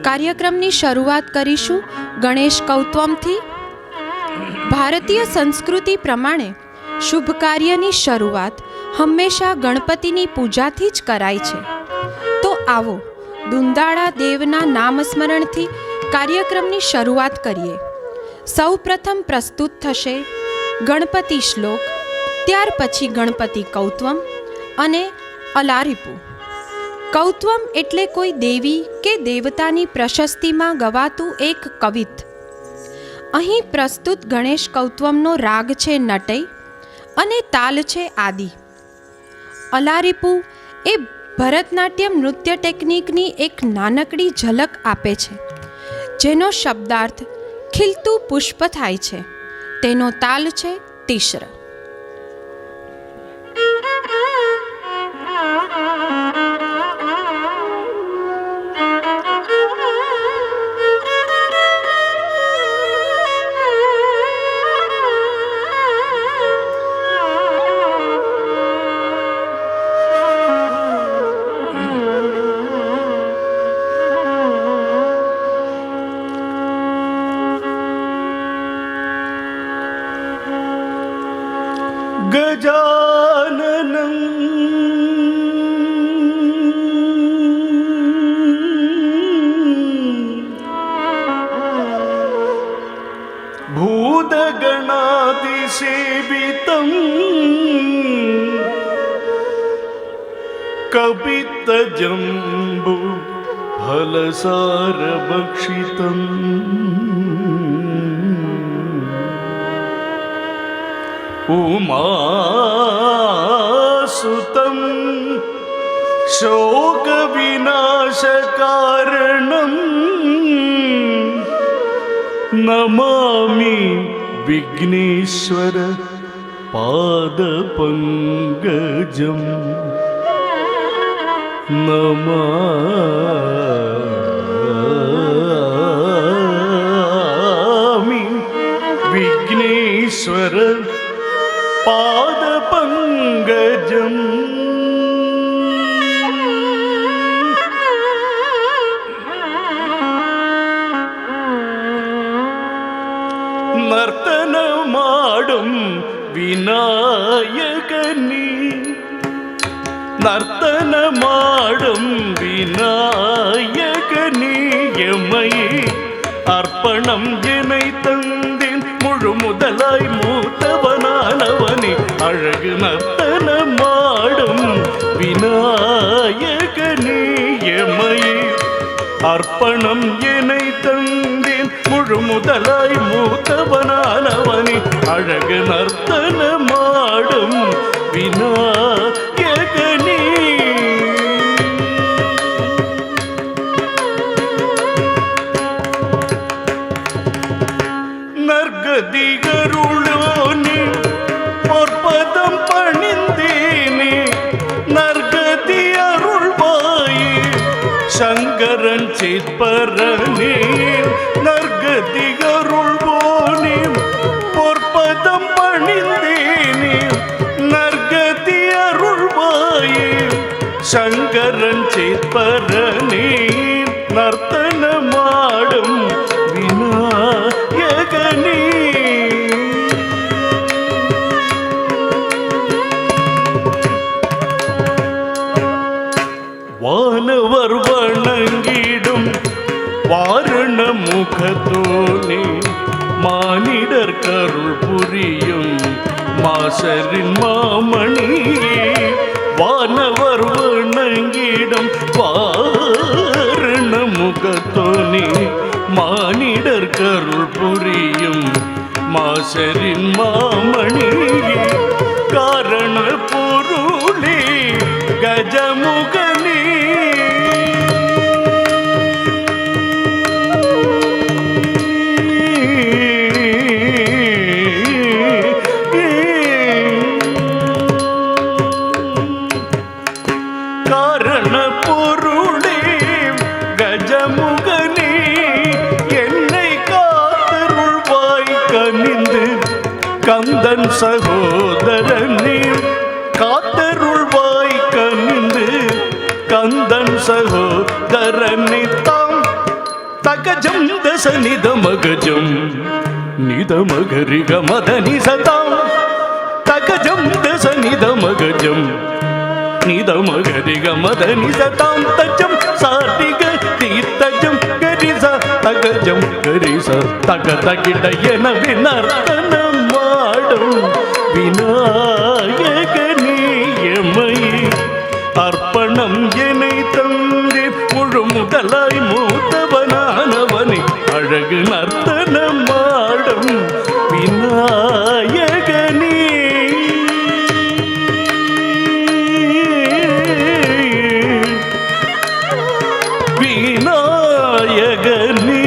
કાર્યક્રમની શરૂઆત કરીશું ગણેશ કૌત્વમથી. ભારતીય સંસ્કૃતિ પ્રમાણે શુભ કાર્યની શરૂઆત હંમેશા ગણપતિની પૂજાથી જ કરાય છે. તો આવો દુંદાળા દેવના નામસ્મરણથી કાર્યક્રમની શરૂઆત કરીએ. સૌ પ્રથમ પ્રસ્તુત થશે ગણપતિ શ્લોક, ત્યાર પછી ગણપતિ કૌત્વમ અને અલારિપુ. કૌત્વમ એટલે કોઈ દેવી કે દેવતાની પ્રશસ્તિમાં ગવાતું એક કવિત. અહીં પ્રસ્તુત ગણેશ કૌત્વમનો રાગ છે નટઈ અને તાલ છે આદિ. અલારિપુ એ ભરતનાટ્યમ નૃત્ય ટેકનિકની એક નાનકડી ઝલક આપે છે, જેનો શબ્દાર્થ ખીલતું પુષ્પ થાય છે. તેનો તાલ છે તિશ્ર. गजाननं भूतगणादिसेवितं कपित्तजम्बु फलसारभक्षितम् उमासुतं शोकविनाशकारणं नमामि विघ्नेश्वर पादपङ्कजम्. नमामि विघ्नेश्वर पादपङ्कजम्. नर्तनमाडुं विनायकनी, नर्तनमाडुं विनायकनी எமையே அர்ப்பணம் எனை தந்தேன் முழு முதலாய் மூத்தவனானவனே. அழகு நர்த்தனமாடும் விநாயகனே எமையே அர்ப்பணம் எனை தந்தேன் முழு முதலாய் மூத்தவனானவனே. அழகு நர்த்தனமாடும் விநாயகனே. நற்கதிகருளோனே பொற்பதம் பணிந்தேனே, நற்கதி அருள்வாயே சங்கரன் சித்பரனே. நற்கதிகருள்வோனே பொற்பதம் பணிந்தேனே, நற்கதி அருள்வாயே சங்கரன் சித்பரனே. நர்த்தனமாடும் விநாயகனே. வானவர் வணங்கிடும் வாரண முகத்தோனே, மானிடர் கருள் புரியும் மாசரின் மாமணியே. வானவர் வணங்கிடும் வாரண முகத்தோனே, மானிடர் கருள் புரியும் மாசரின் மாமணியே. காரண பொருளே கஜமுகனே, காரண பொருளே கஜமுகனே. என்னை காத்தருள்வாய் கனிந்து கந்தன் சகோதரனே. காத்தருள்வாய் கனிந்து கந்தன் சகோதரனே. தாம் ತಗಜಂ ದಸ ನಿದ ಮಗಜಂ ನಿದ ಮಗರಿಗ ಮದನಿ ಸತಾಂ ತಗಜಂ ದಸ ನಿದ ಮಗಜಂ ನಿದ ಮಗರಿಗ ಮದನಿ ಸತಾಂ ತಜಂ ಸಾಟಿಗ ತೀತಜಂ ಗರಿಸ ತಗಜಂ ಗರಿಸ ತಗ ತಗಿಡ ಎನ ವಿನರ್ತನ ಮಾಡು விநாயகனேயமயி அர்ப்பணம் என்னை தந்தே முழு முதலாய் மூத்தவனானவனை அழகு நர்த்தனம் மாடும் விநாயகனே விநாயகனே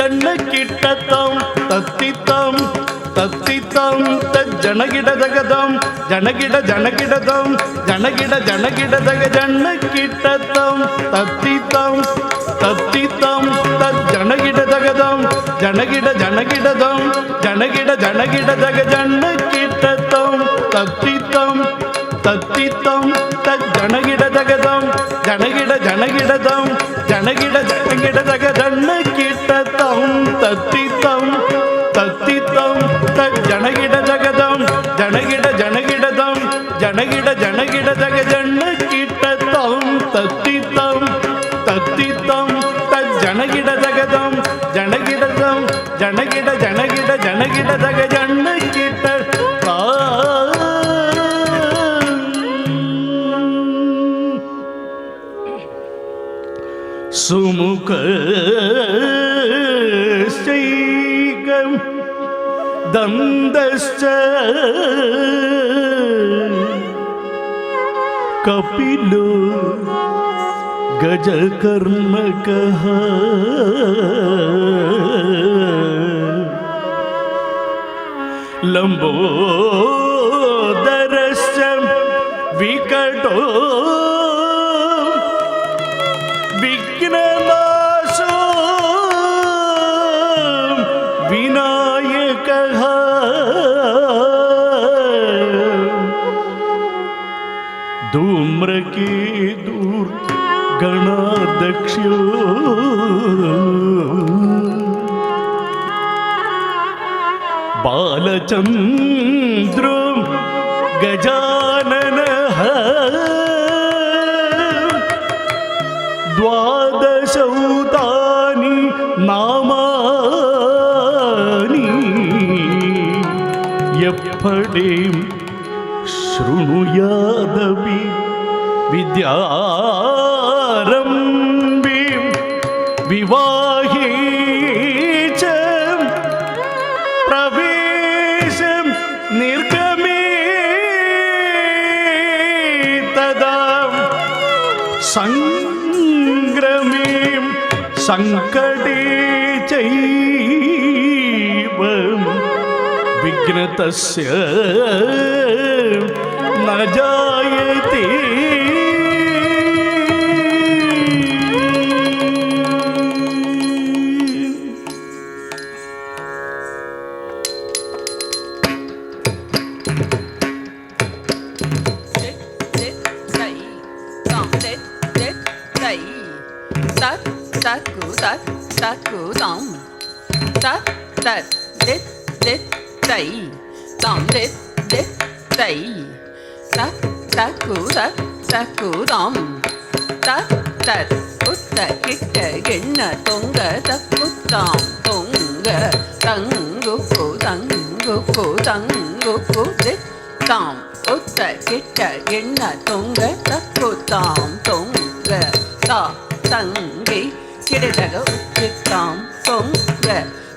ஜன்னகிட்டதம் தத்தித்தம் தத்தித்தம் தஜனகிடதகதம் ஜனகிட ஜனகிடதம் ஜனகிட ஜனகிடதக ஜன்னகிட்டதம் தத்தித்தம் தத்தித்தம் தஜனகிடதகதம் ஜனகிட ஜனகிடதம் ஜனகிட ஜனகிடதக ஜன்னகிட்டதம் தத்தித்தம் தத்தித்தம் தஜனகிடதகதம் ஜனகிட ஜனகிடதம் ஜனகிட ஜனகிடதக ஜன்னகிட்டதம் தத்தித்தம் தத்தித்தம் தஜனகிட ஜகதம் ஜனகிட ஜனகிடதம் ஜனகிட ஜனகிடதக ஜன்னகிட்டதம் தத்தித்தம் தத்தித்தம் தஜனகிட ஜகதம் ஜனகிடதம் ஜனகிட ஜனகிட ஜனகிடதக ஜன்னகிட்ட சுமுக ஸ்ரீகம் தந்தஸ்ச கபிலோ கஜகர்ணகः லம்போதரஸ்ச விகடோ விக்னநாசோ விநாயகः धूम्रकेतुर् गणाध्यक्षो बालचन्द्रो गजाननः द्वादशौतानि नामानि यप्पडें शृणुयादपि विद्यारम्भे विवाहे च प्रवेशं निर्गमे तदा संग्रमे संकटे चैव विघ्नतस्य न जायते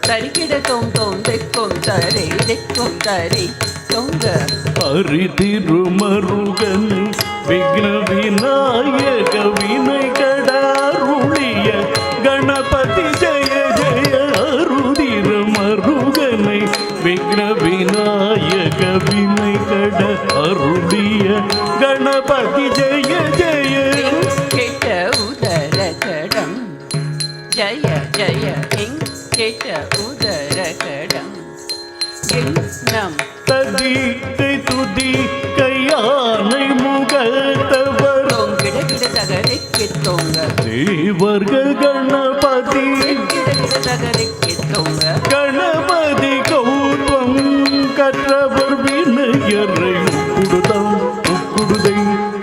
தரிக்கிட தோம் தோம் தெக்கும் தரை தெக்கும் தரை தொங்க அரிதிருமருகன் விக்ன விநாயக வினை கடாருளிய கணபதி ஜெய ஜெய அருதிருமருகனை விக்ன விநாயக வினை கட அருளிய கணபதி ஜெய ஜெய கேட்ட உதர கடம் ஜய ஜய கேட்ட உதர கடம் நம் ததிக்கை துதி கையானை முகத்தவர் தொங்கிட கிட தகரைக்கு தொங்க தேவர்கள் கணபதி கிட கிட தகரைக்கு தொங்க கணபதி கௌதம் கற்றவர் வினயரை குடுதம் குடுதை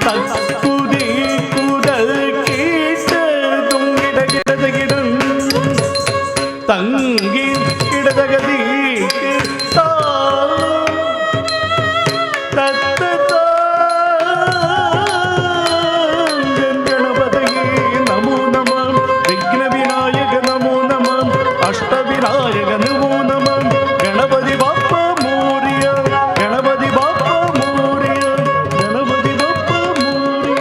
தக்குதி குடல் கேட்டதும் கிடகிடகிடன் தங்கி கிடதகதி கணபதியே நமோ நம விக்ன விநாயக நமோ நம அஷ்ட விநாயக நமோ நம கணபதி பாப்ப மோரிய கணபதி பாப்ப மோரிய கணபதி பாப்ப மோரிய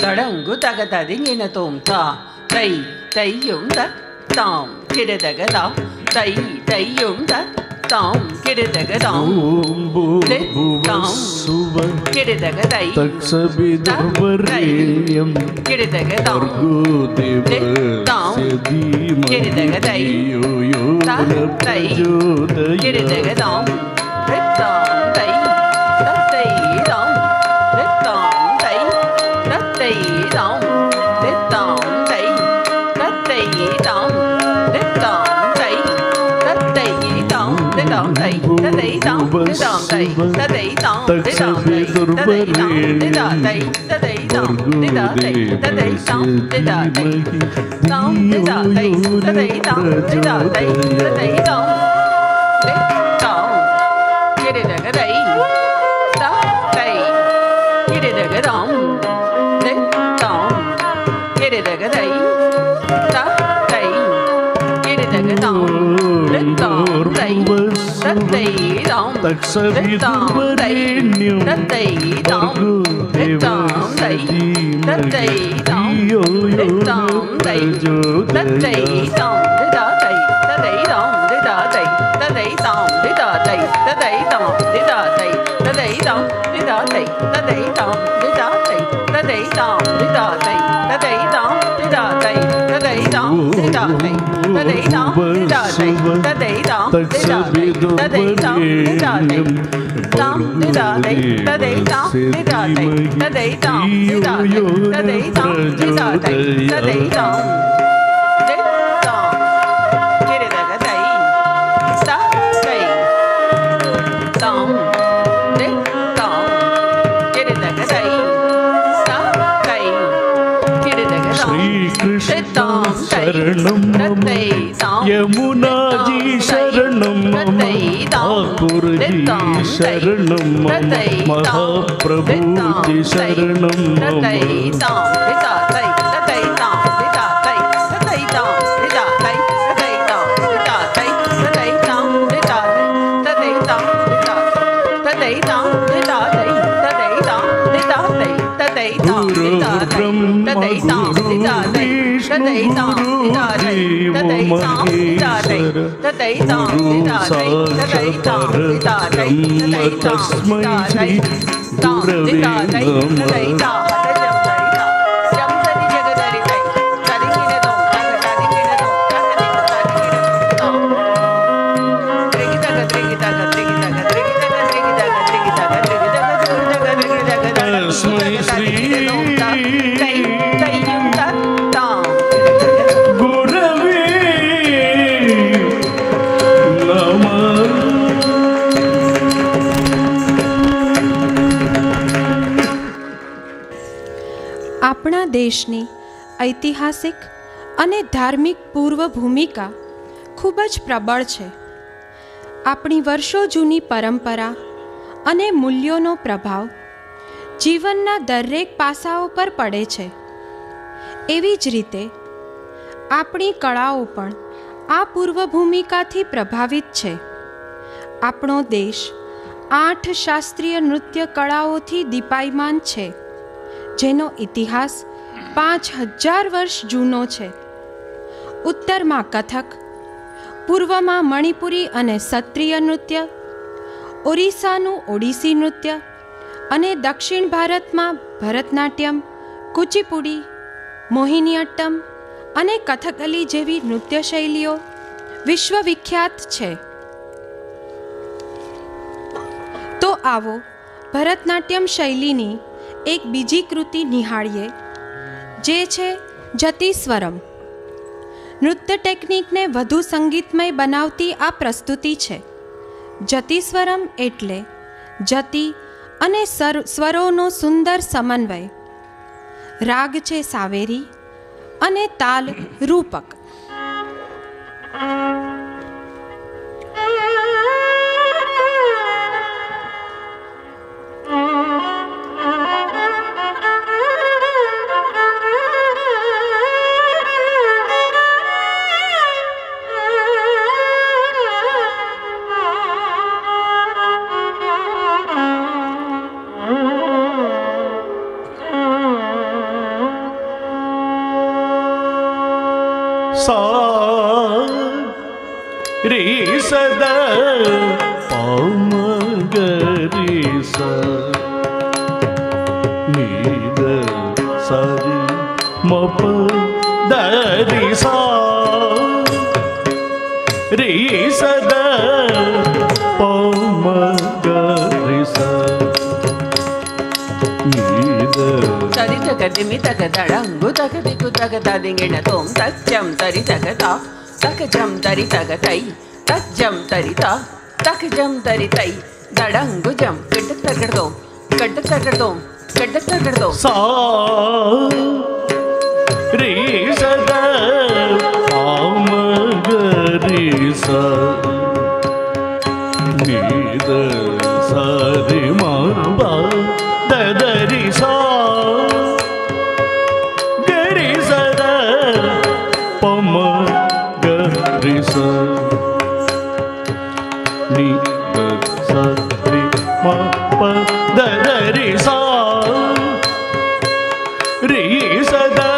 தடங்கு தக ததிங்கின தோம் தா தை தையும் தத் தாம் கிடதகதா தை தையும் தத் தாம் கிடதகதாம் தாம் கிடதகதை தக்ஷபிதுர்வரேயம் கிடதகதாம் தாம் கிடதகதை தத்தை கிடதகதாம் தாம் தை தத்தை தாம் தாம் தை தத்தை தாம் தாம் தை தத்தை தாம் தாம் தை தத்தை தாம் தாம் தை தத்தை தாம் தாம் தை தத்தை தாம் தாம் தை தத்தை தாம் தை தத்தை தாம் தத்தை தத்தை தாம் தத்தை தாம் தத்தை தத்தை தாம் தத்தை தத்தை தாம் தாம் கிடதகதை தத்தை கிடதகதாம் தாம் கிடதகதை தத்தை கிடதகதாம் தாம் தை தத்தை தாம் தக்ஷபிதுர்வரேண்யம் தத்தை தாம் தாம் தை தத்தை தாம் தாம் தை தத்தை தாம் தாத்தை தத்தை தாம் தாத்தை தத்தை தாம் தாத்தை தத்தை தாம் தாத்தை தத்தை தாம் தாத்தை தத்தை தாம் தாத்தை தத்தை தாம் தாத்தை தத்தை தாம் தாத்தை தத்தை தாம் தாத்தை தத்தை தாம் தாத்தை தத்தை தாம் தத்தை தாம் தாத்தை தாம் தாத்தை தத்தை தாம் தாத்தை தத்தை தாம் தாத்தை தாம் தாத்தை தத்தை தாம் கிடதகதை தத்தை தாம் தாம் கிடதகதை தத்தை கிடதகதாம் ஸ்ரீ கிருஷ்ண சரணம் தத்தை தாம் யமுனாஜி சரணம் ठाकुरजी शरणं मम महाप्रभुजी शरणं मम तस्मै श्री गुरवे नमः। આપણા દેશની ઐતિહાસિક અને ધાર્મિક પૂર્વ ભૂમિકા ખૂબ જ પ્રબળ છે. આપણી વર્ષો જૂની પરંપરા અને મૂલ્યોનો પ્રભાવ જીવનના દરેક પાસાઓ પર પડે છે. એવી જ રીતે આપણી કળાઓ પણ આ પૂર્વભૂમિકાથી પ્રભાવિત છે. આપણો દેશ 8 શાસ્ત્રીય નૃત્ય કળાઓથી દીપાયમાન છે, જેનો ઇતિહાસ 5000 વર્ષ જૂનો છે. ઉત્તરમાં કથક, પૂર્વમાં મણિપુરી અને સત્રિય નૃત્ય, ઓરિસ્સાનું ઓડિસી નૃત્ય અને દક્ષિણ ભારતમાં ભરતનાટ્યમ, કુચીપુડી, મોહિનીઅટ્ટમ અને કથકલી જેવી નૃત્ય શૈલીઓ વિશ્વવિખ્યાત છે. તો આવો ભરતનાટ્યમ શૈલીની એક બીજી કૃતિ નિહાળીએ, જે છે જતિસ્વરમ. નૃત્ય ટેકનિકને વધુ સંગીતમય બનાવતી આ પ્રસ્તુતિ છે. જતિસ્વરમ એટલે જતિ અને સ્વરોનો સુંદર સમન્વય. રાગ છે સાવેરી અને તાલ રૂપક. सा रे सदा पम गरी सा नीद सारी मप दरी सा रे सदा पम गरी सा नीद तरी तक दिमि तक तड़ंगु तक दिकु तक तदिंगिण तोम तक जम तरी तक ता तक जम तरी तक तई तक जम तरी ता तक जम तरी तई तड़ंगु जम कट तकड़ दो कट तकड़ दो कट तकड़ दो सा रे सदा पाम गरी सा नीद सारे माबा ददरी सा गरी सदा पम गरी सा नीद सारे माबा ददरी सा रे सदा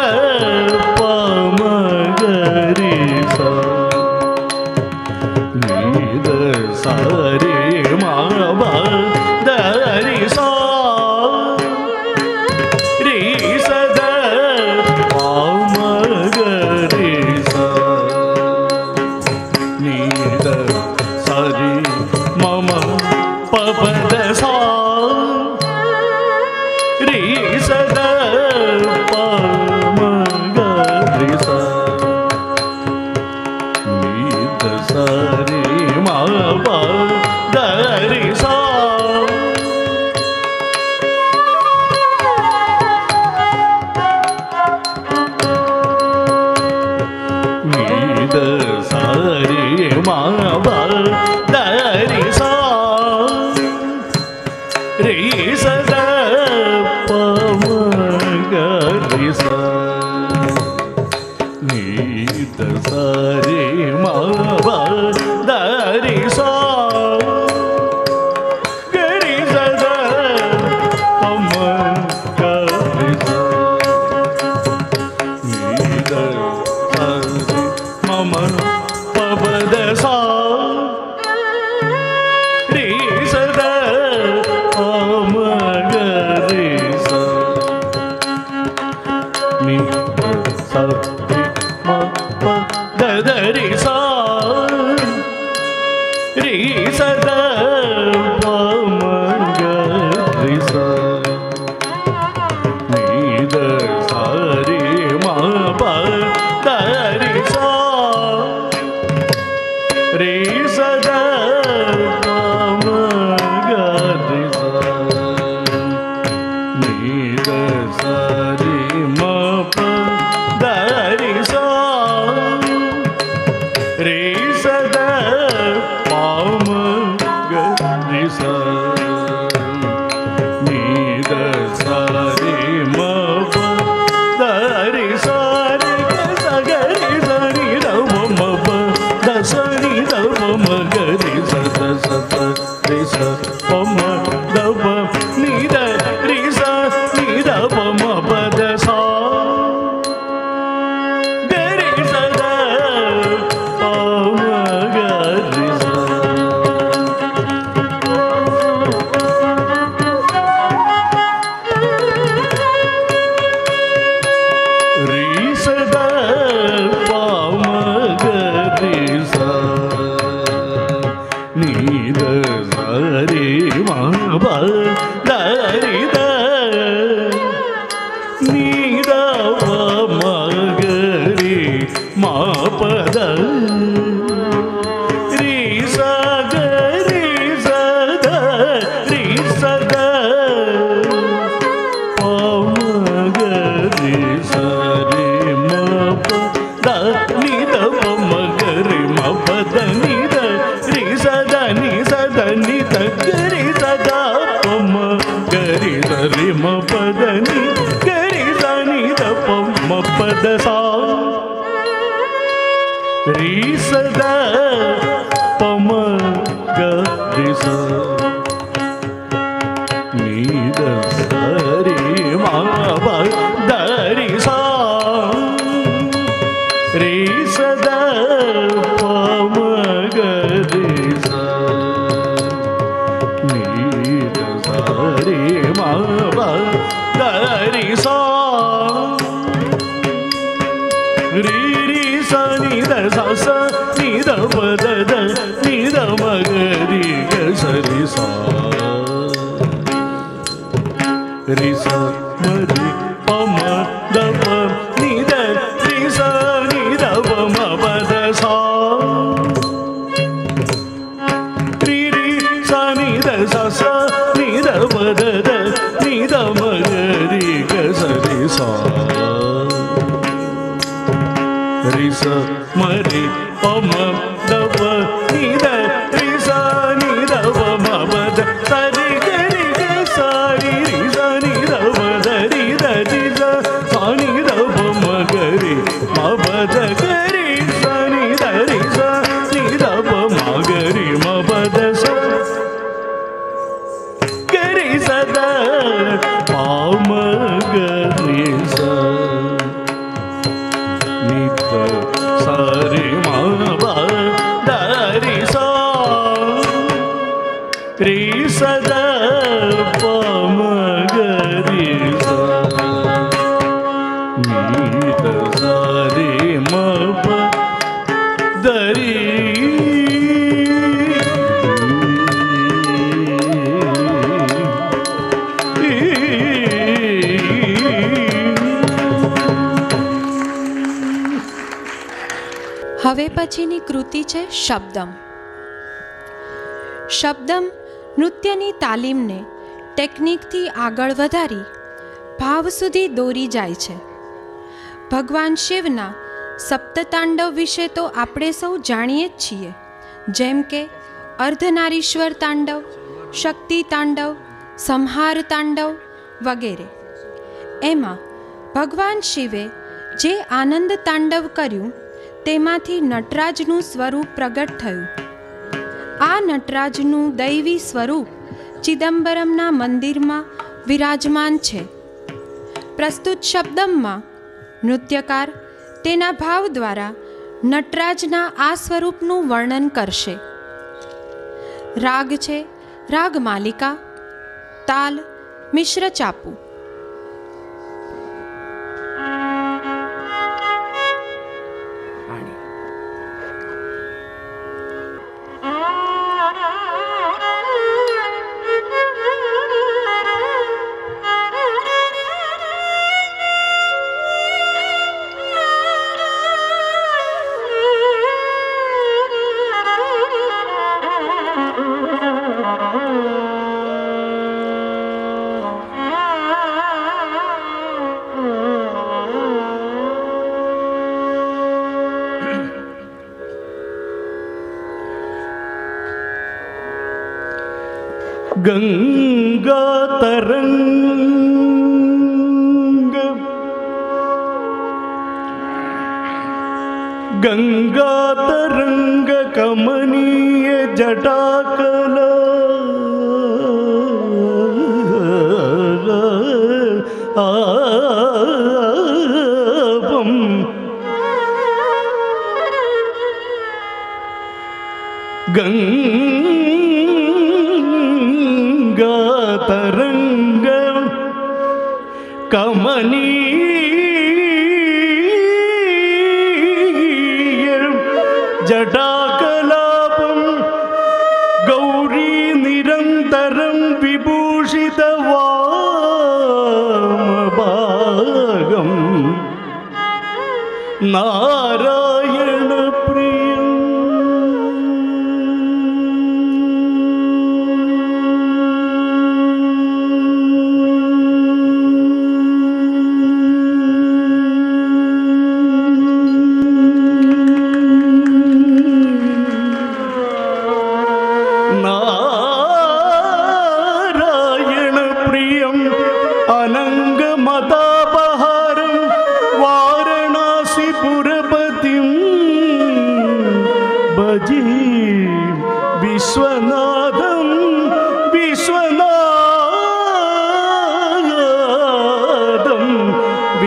पम गरी सा नीद सारे माबा दरी सा रे सदा पम गरी सा नीद सारे मम पपद सा रे सदा पम गरी सा नीद सारे माबा दरी सा नीद सारे माबा दरी सा रे सदा पम ರಿ ಮ ಪದ ನಿ ಗರಿ ಸ ನಿ ದ ಪ ಮ ಪದ ಸಾ ರಿ ಸ ದ ಪ ಮ ಗ ರಿ ಸ ನಿ ದ ಸ ರಿ ಮ ಪ ದ ರಿ ಸಾ ರಿ ಸ ದ ಪ ಮ ಗ ರಿ ಸ ನಿ ದ ಸ ರಿ ಮ ಪ ದ ರಿ ಸಾ ರಿ ರಿ ಸ ನಿ ದ ಸ ಸ ನಿ ದ ಪ ದ ದ ನಿ ದ ಮ ಗ ರಿ ಗ ಸ ರಿ ಸಾ ರಿ ಸ ಮ ರಿ ಪ ಮ ದ ಪ ನಿ ದ ರಿ ಸ ನಿ ದ ಪ ಮ ಪ ದ ಸಾ ರಿ ರಿ ಸ ನಿ ದ ಸ ಸ ನಿ ದ ಪ ದ ದ ನಿ ದ ಮ ಗ ರಿ ಗ ಸ ರಿ ಸಾ ರಿ ಸ ಮ ರಿ ಪ ಮ ದ ಪ ನಿ ದ ರಿ ಸ ನಿ ದ ಪ ಮ ಪ ದ ಸ ರಿ ಗ ರಿ ಗ ಸ ರಿ ರಿ ಸ ನಿ ದ ಪ ದ ರಿ ದ ರಿ ಸ ಸ ನಿ ದ ಪ ಮ ಗ ರಿ ಮ ಪ ದ ಗ ರಿ ಸ ನಿ ದ ರಿ ಸ ನಿ ದ ಪ ಮ ಗ ರಿ ಮ ಪ ದ ಸ ಗ ರಿ ಸ ದ ಪ ಮ ಗ ರಿ ಸ ನಿ ದ ಸ ರಿ ಮ ಪ ದ ರಿ ಸಾ ರಿ ಸ ದ ಪ ಮ ಗ ರಿ ಸ ನಿ ದ ಸ ರಿ ಮ ಪ ದ ರಿ હવે પછીની કૃતિ છે શબ્દમ. શબ્દમ નૃત્યની તાલીમને ટેકનિકથી આગળ વધારી ભાવ સુધી દોરી જાય છે. ભગવાન શિવના સપ્તતાંડવ વિશે તો આપણે સૌ જાણીએ જ છીએ, જેમ કે અર્ધનારીશ્વર તાંડવ, શક્તિ તાંડવ, સંહાર તાંડવ વગેરે. એમાં ભગવાન શિવે જે આનંદ તાંડવ કર્યું તેમાંથી નટરાજનું સ્વરૂપ પ્રગટ થયું. આ નટરાજનું દૈવી સ્વરૂપ ચિદમ્બરમના મંદિરમાં વિરાજમાન છે. પ્રસ્તુત શબ્દમમાં નૃત્યકાર તેના ભાવ દ્વારા નટરાજના આ સ્વરૂપનું વર્ણન કરશે. રાગ છે રાગ માલિકા, તાલ મિશ્ર ચાપુ. गंगा तरंग गंगा तरंग कमनीय जटाकला गंगा तरंग कमनीय जटाकलापं गौरी निरन्तरं विभूषितवामभागं नारायण प्रियम्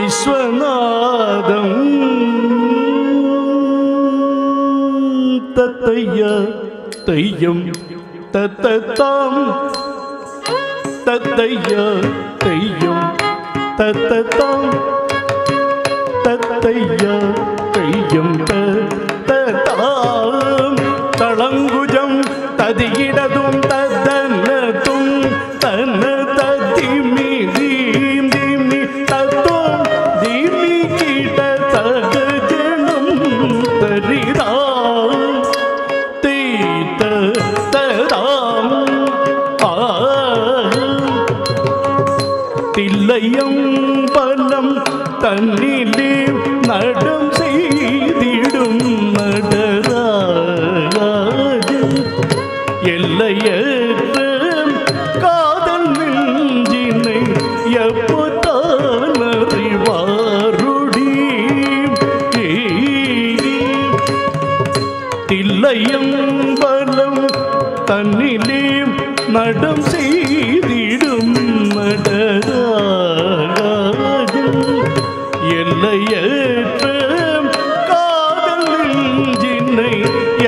விஸ்வநாதம் தத்தைய தையம் தத்தத்தாம் தத்தைய தையம் தத்தத்தாம் தத்தைய தையம் தத்தத்தாம் தளங்குஜம் ததியிடதும் தத்தன்னதும் தன்ன தத்திமி தீம் திமி தத்தும் திமி கீட தகஜனம் தரிதா தீத ததாம் தில்லையம் பலம் தன்னிலே நடம் செய்திடும் நடராஜன் எல்லையற்ற காதல் நெஞ்சினை எப்போதான் அறிவாருடி தில்லையம் பலம் தன்னிலே நடம் செய்திடும் நடராஜன் எல்லையற்ற காதல் நெஞ்சினை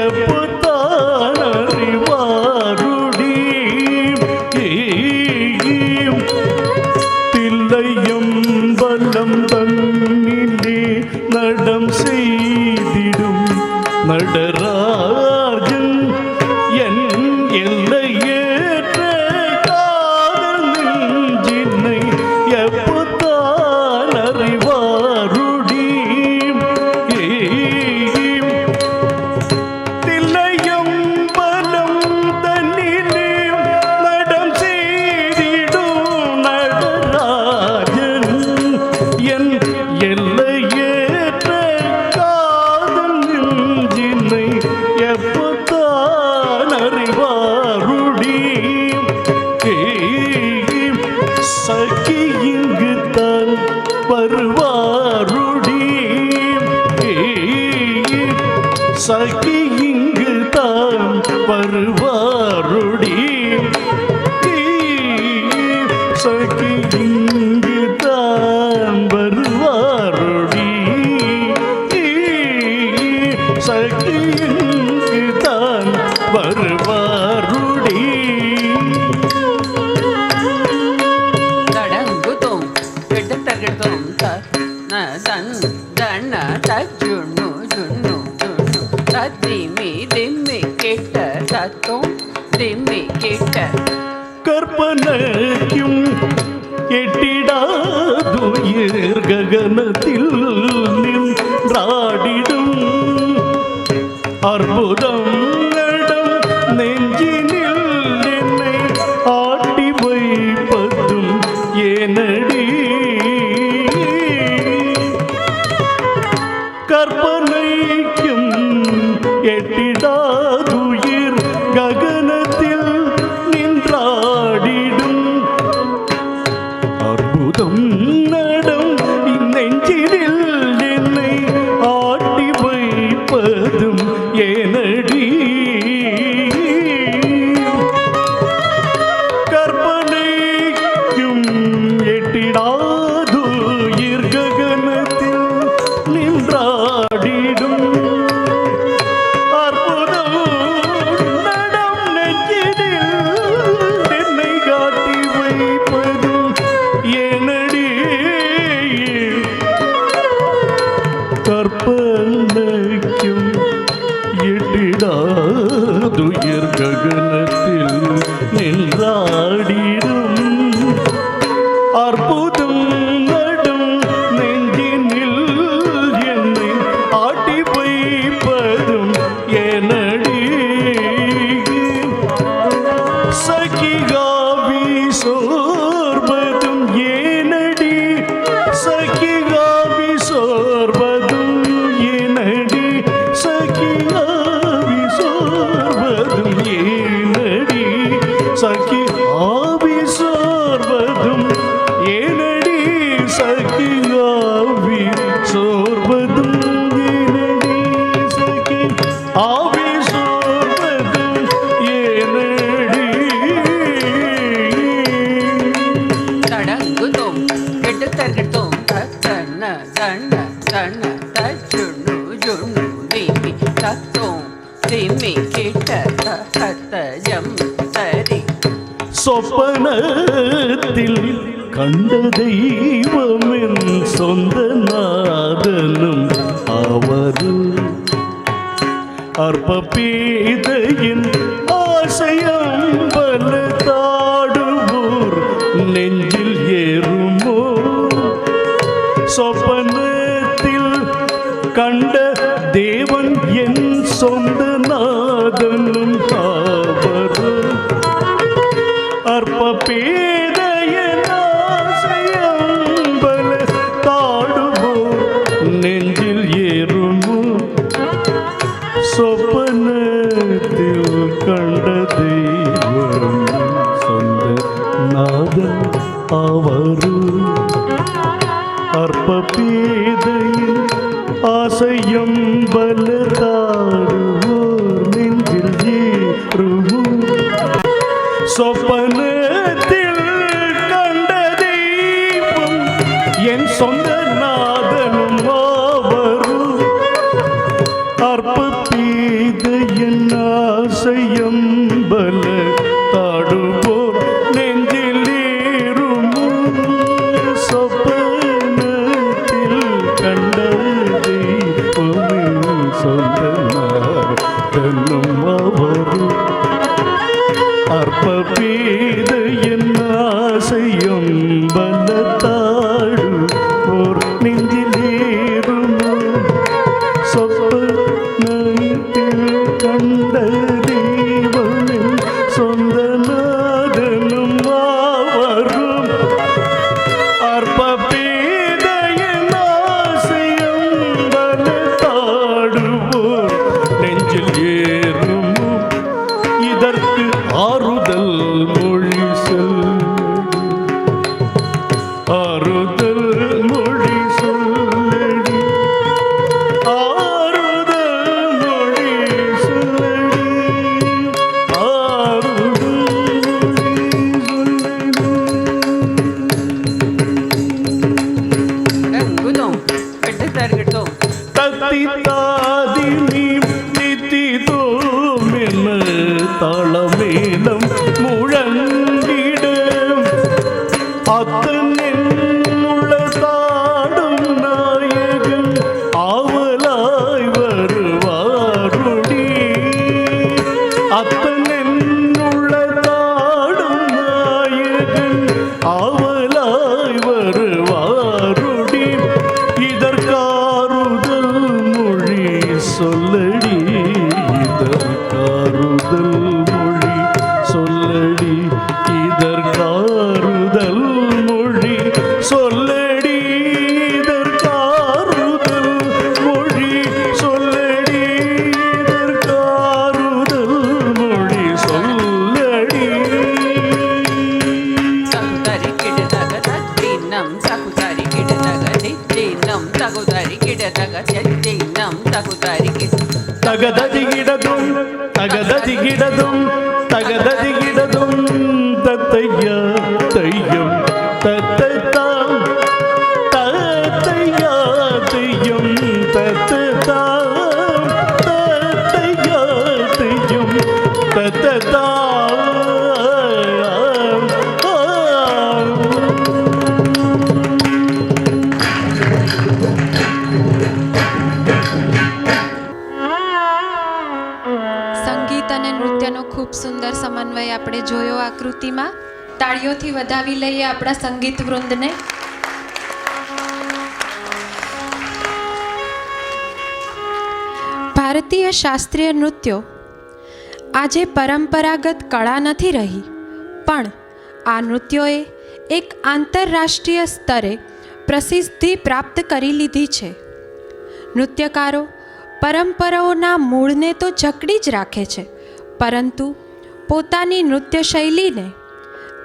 எப்போதான் அறிவாருடி தில்லையம் பலம் தன்னிலே நடம் செய்திடும் நடராஜன் என் எல்லையேற்ற காதல் நெஞ்சினை எப்போதான் அறிவாருடி தில்லையம் பலம் தன்னிலே நடம் செய்திடும் நடராஜன் என் எல்லையேற்ற காதல் நெஞ்சினை எப்போதான் அறிவாருடி சகி இங்கு தான் வருவாருடி சகி இங்கு தான் வருவாருடி சகி இங்கு தான் வருவாருடி சகி இங்கு தான் வருவாருடி தடங்குதும் கெடுத்தகிடும் தன் தன தஜுண்ணு ஜுண்ணு ஜுண்ணு தத்திமி திம்மி கெட்ட தத்தும் திம்மி கெட்ட கற்பனைக்கும் எட்டிடாதுயிர் ககனத்தில் நின்றாடிடும் அற்புதம் நடம் நெஞ்சினில் என்னை ஆட்டி வைப்பதும் ஏனடி கற்பனைக்கும் எட்டிடாதுயிர் ககனத்தில் நின்றாடிடும் அற்புதம் நடம் நெஞ்சினில் என்னை ஆட்டி வைப்பதும் ஏனடி கற்பனைக்கும் எட்டிடாதுயிர் ககனத்தில் நின்றாடிடும் அற்புதம் நடம் நெஞ்சினில் என்னை காட்டி வைப்பதும் ஏனடி கற்பனைக்கும் எட்டிடாதுயிர் ககனத்தில் நின்றாடிடும் அற்புதம் நடும் நெஞ்சினில் என்னை ஆட்டி வைப்பதும் ஏனடி சகிகாவி சோர்வதும் ஏனடி சகிகாவி சோர்வதும் ஏனடி சகிகாவி சோர்வதும் ஏனடி சகி ஆவி சோர்வதும் ஏனடி zana zana tajunu junu dimi tatum dimi kita tahata jam tari. சொப்பனத்தில் கண்ட தெய்வமென் சொந்த நாதனும் அவரும் அற்ப பேதையின் ஆசையம்பல தாடுவோர் நெஞ்சில் ஏறுமோ. சொப்பனத்தில் கண்ட தேவன் என் சொந்த நாதனும் அவரும் அற்ப பேதையின் ஆசையம்பல தாடுவோர் நெஞ்சில் ஏறுமோ. சொப்பனத்தில் கண்ட தெய்வம் சொந்த நாதன் அவரும் அற்ப பேதையின் ஆசையம் பலதாடுவோர் நெஞ்சில் ஏறுமோ. சொப்பனத்தில் கண்ட தெய்வம் என் சொந்த நாதனும் அவரும் அற்ப பேதையின் ஆசையம் பல தாடுவோர் நெஞ்சில் ஏறுமோ. சொப்பனத்தில் கண்ட தெய்வம் சொந்த நாதனும் அவரும் அற்ப பேதையின் ஆசையம் பல தாடுவோர் நெஞ்சில் ஏறுமோ. சொப்பனத்தில் கண்ட தெய்வமின் சொந்த நாதனும் அவரும் அற்ப பேதையின் ஆசையம் பல தாடுவோர் நெஞ்சில் ஏறுமோ. இதற்கு ஆறுதல் மொழி சொல்லடி, ஆறுதல் மொழி சொல்லடி, ஆறுதல் மொழி சொல்லடி, ஆறுதல் மொழி சொல்லடி. Gudum, ketar gedum. தத்தி தாதினி தித்தி தோமென தாளமேளம் முழங்கிடும் அத்தனில் தாடும் நாயகன் ஆவலாய் வருவாருடி. அத்தனில் தாடும் நாயகன் ஆவலாய் வருவாருடி. இதற்காறுதல் மொழி சொல்லடி, இதற்காறுதல் மொழி சொல்லடி, இதற்காறுதல் மொழி சொல்லடி, இதற்காறுதல் மொழி சொல்லடி, இதற்காறுதல் மொழி சொல்லடி. Sakutari kidanaga tattinam, sakutari kidanaga dittinam, sakutari kidanaga chettinam, sakutari தகததிகிடதும் தகததிகிடதும் தகததிகிடதும் தத்தையா தையம் தத்தத்தாம் தத்தையா தையம் தத்தத்தாம் தத்தையா தையம் தத்தத்தாம். સંગીત અને નૃત્યનો ખૂબ સુંદર સમન્વય આપણે જોયો આ કૃતિમાં. તાળીઓથી વધાવી લઈએ આપણા સંગીત વૃંદને. ભારતીય શાસ્ત્રીય નૃત્યો આજે પરંપરાગત કળા નથી રહી, પણ આ નૃત્યોએ એક આંતરરાષ્ટ્રીય સ્તરે પ્રસિદ્ધિ પ્રાપ્ત કરી લીધી છે. નૃત્યકારો પરંપરાઓના મૂળને તો જકડી જ રાખે છે, પરંતુ પોતાની નૃત્ય શૈલીને